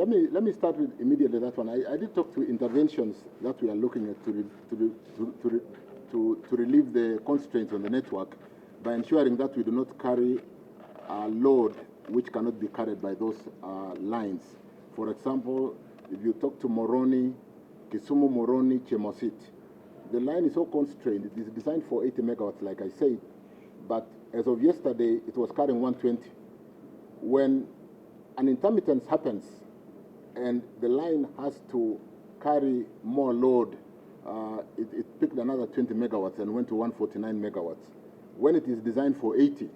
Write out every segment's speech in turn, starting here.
let me start with immediately that one. I did talk to interventions that we are looking at to relieve the constraints on the network by ensuring that we do not carry a load which cannot be carried by those lines. For example, if you talk to Moroni, Kisumu, Moroni, Chemosit, the line is so constrained. It is designed for 80 megawatts, like I said, but as of yesterday, it was carrying 120. When an intermittence happens and the line has to carry more load, it picked another 20 megawatts and went to 149 megawatts. When it is designed for 80,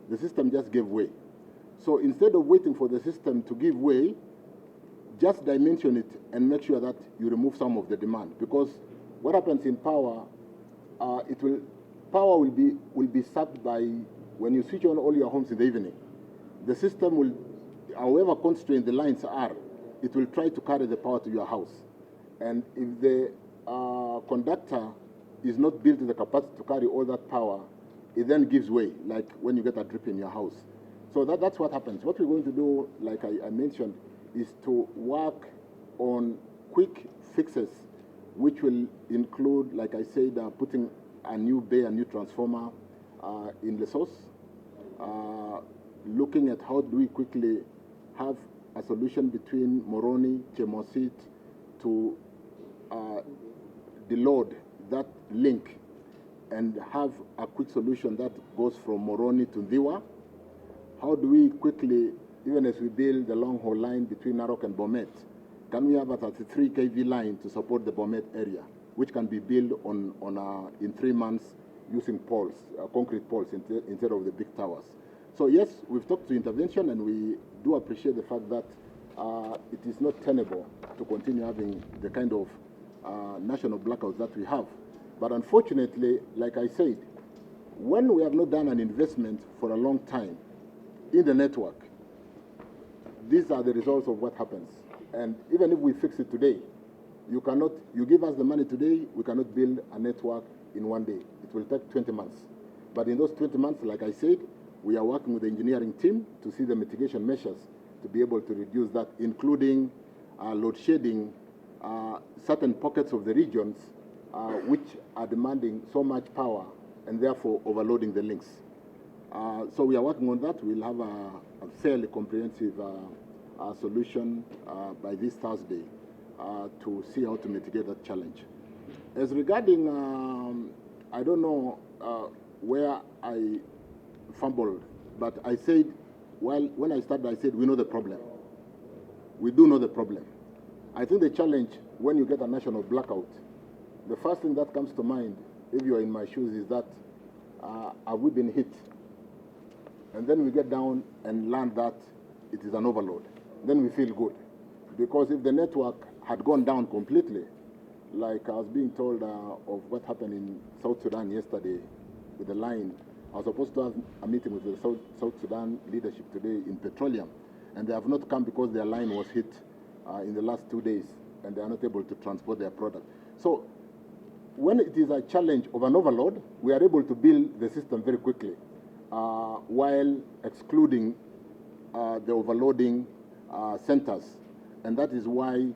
the system just gave way. So instead of waiting for the system to give way, just dimension it and make sure that you remove some of the demand. Because what happens in power, power will be sapped by when you switch on all your homes in the evening. The system will, however constrained the lines are, it will try to carry the power to your house. And if the conductor is not built to the capacity to carry all that power, it then gives way, like when you get a drip in your house. So that's what happens. What we're going to do, like I mentioned, is to work on quick fixes, which will include, like I said, putting a new bay, a new transformer in the source, looking at how do we quickly have a solution between Moroni, Chemosit to deload that link and have a quick solution that goes from Moroni to Ndiwa. How do we quickly, even as we build the long haul line between Narok and Bomet, can we have a 33 kV line to support the Bomet area, which can be built in 3 months using poles, concrete poles instead of the big towers. So yes, we've talked to intervention, and we do appreciate the fact that it is not tenable to continue having the kind of national blackouts that we have. But unfortunately, like I said, when we have not done an investment for a long time in the network, these are the results of what happens. And even if we fix it today, you give us the money today, we cannot build a network in 1 day. It will take 20 months. But in those 20 months, like I said, we are working with the engineering team to see the mitigation measures to be able to reduce that, including load shedding certain pockets of the regions which are demanding so much power and therefore overloading the links. So we are working on that. We'll have a fairly comprehensive solution by this Thursday to see how to mitigate that challenge. As regarding, I don't know where I fumbled, but I said, when I started, I said we know the problem. We do know the problem. I think the challenge when you get a national blackout, the first thing that comes to mind, if you are in my shoes, is that have we been hit? And then we get down and learn that it is an overload. Then we feel good. Because if the network had gone down completely, like I was being told of what happened in South Sudan yesterday with the line, I was supposed to have a meeting with the South Sudan leadership today in petroleum, and they have not come because their line was hit in the last 2 days, and they are not able to transport their product. So when it is a challenge of an overload, we are able to build the system very quickly while excluding the overloading centers. And that is why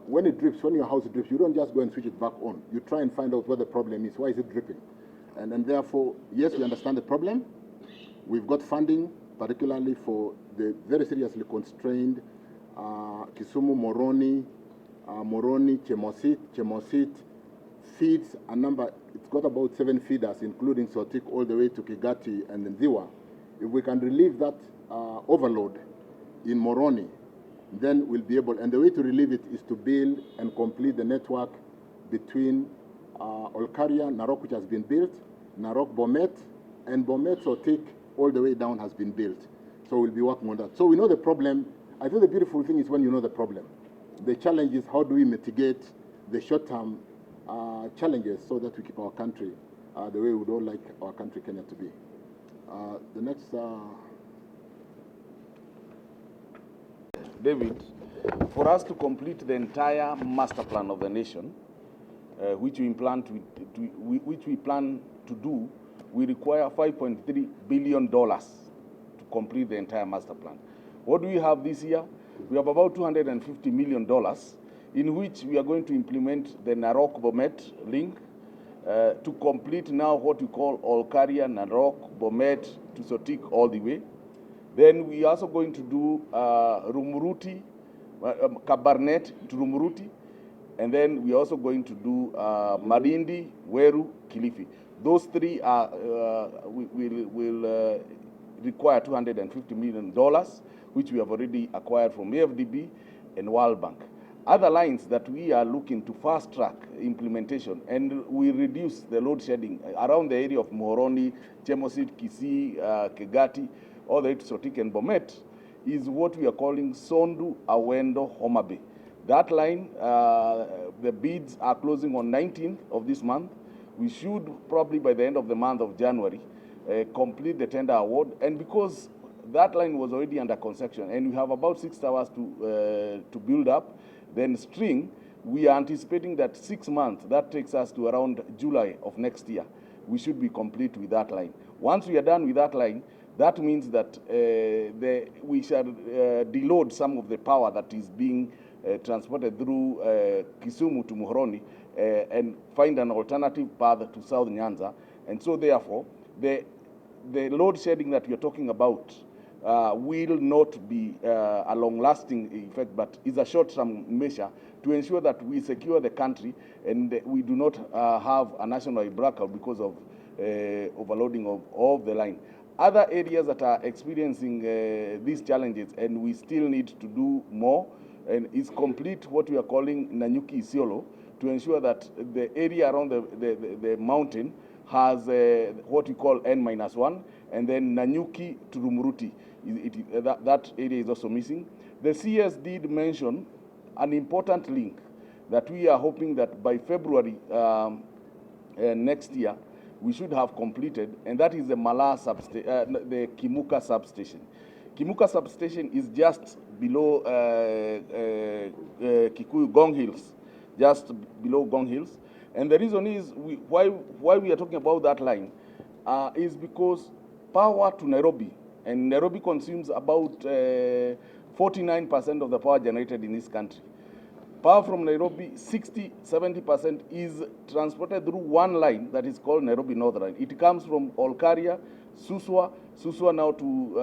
when it drips, when your house drips, you don't just go and switch it back on. You try and find out what the problem is. Why is it dripping? And therefore, yes, we understand the problem. We've got funding, particularly for the very seriously constrained Kisumu, Moroni, Chemosit feeds a number. It's got about 7 feeders, including Sotik, all the way to Kigati and Ndiwa. If we can relieve that overload in Moroni, then we'll be able, and the way to relieve it is to build and complete the network between Olkaria, Narok, which has been built, Narok, Bomet, and Bomet, Sotik, all the way down has been built. So we'll be working on that. So we know the problem. I think the beautiful thing is when you know the problem. The challenge is how do we mitigate the short-term challenges so that we keep our country the way we would all like our country, Kenya, to be. The next... David, for us to complete the entire master plan of the nation, which we plan to do, we require $5.3 billion to complete the entire master plan. What do we have this year? we have about $250 million, in which we are going to implement the Narok-Bomet link to complete now what we call Olkaria, Narok, Bomet to Sotik all the way. Then we are also going to do Rumuruti, Kabarnet to Rumuruti, and then we are also going to do Marindi, Weru, Kilifi. Those three are will require $250 million, which we have already acquired from AFDB and World Bank. Other lines that we are looking to fast track implementation and we reduce the load shedding around the area of Moroni, Chemosit, Kisii, Kegati, all the way to Sotik and Bomet is what we are calling Sondu, Awendo, Homa Bay. That line, the bids are closing on 19th of this month. We should probably by the end of the month of January complete the tender award. And because that line was already under construction and we have about 6 hours to build up, then string, we are anticipating that 6 months, that takes us to around July of next year. We should be complete with that line. Once we are done with that line, that means that we shall deload some of the power that is being transported through Kisumu to Muhoroni and find an alternative path to South Nyanza. And so therefore, the load shedding that we are talking about will not be a long-lasting effect, but is a short-term measure to ensure that we secure the country and we do not have a national blackout because of overloading of the line. Other areas that are experiencing these challenges and we still need to do more and is complete what we are calling Nanyuki Isiolo to ensure that the area around the mountain has what we call N-1 and then Nanyuki to Rumuruti. That area is also missing. The CS did mention an important link that we are hoping that by February next year we should have completed, and that is the the Kimuka substation. Kimuka substation is just below Kikuyu Gong Hills, just below Gong Hills. And the reason is why we are talking about that line is because power to Nairobi, and Nairobi consumes about 49% of the power generated in this country. Power from Nairobi, 60-70% is transported through one line that is called Nairobi North Line. It comes from Olkaria, Suswa now to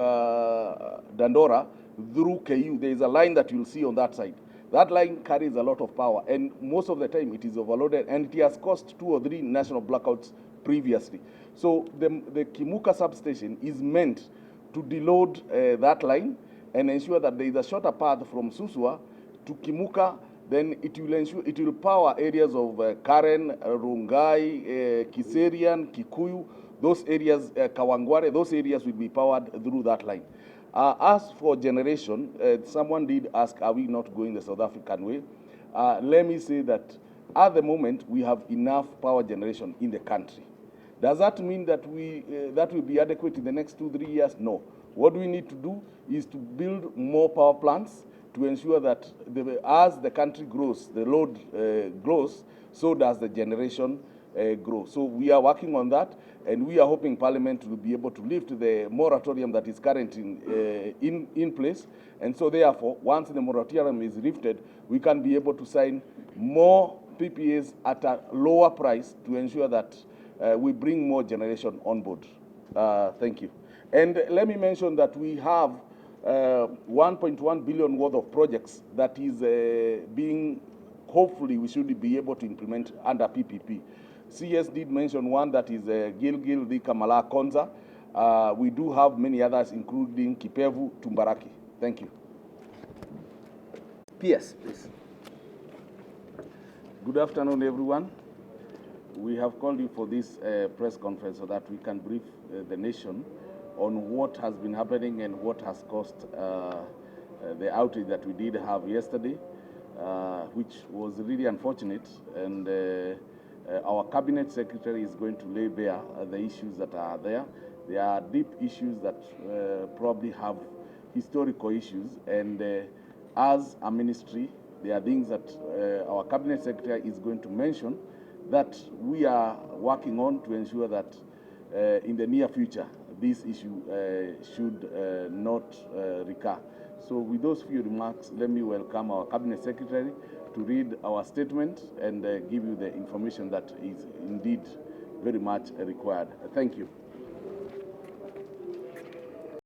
Dandora, through KU. There is a line that you'll see on that side. That line carries a lot of power, and most of the time it is overloaded, and it has caused 2 or 3 national blackouts previously. So the Kimuka substation is meant to deload that line and ensure that there is a shorter path from Suswa to Kimuka. Then it will power areas of Karen, Rungai, Kiserian, Kikuyu, those areas, Kawangware, those areas will be powered through that line. As for generation, someone did ask, are we not going the South African way? Let me say that at the moment, we have enough power generation in the country. Does that mean that that will be adequate in the next 2-3 years? No. What we need to do is to build more power plants to ensure that as the country grows, the load grows, so does the generation grow. So we are working on that, and we are hoping Parliament will be able to lift the moratorium that is currently in place. And so therefore, once the moratorium is lifted, we can be able to sign more PPAs at a lower price to ensure that we bring more generation on board. Thank you. And let me mention that we have 1.1 billion worth of projects that is hopefully we should be able to implement under PPP. CS did mention one that is Gilgil, the Kamala Konza. We do have many others, including Kipevu, Tumbaraki. Thank you. PS, please. Good afternoon, everyone. We have called you for this press conference so that we can brief the nation on what has been happening and what has caused the outage that we did have yesterday, which was really unfortunate. And our cabinet secretary is going to lay bare the issues that are there. There are deep issues that probably have historical issues. And as a ministry, there are things that our cabinet secretary is going to mention that we are working on to ensure that in the near future, this issue should not recur. So with those few remarks, let me welcome our Cabinet Secretary to read our statement and give you the information that is indeed very much required. Thank you.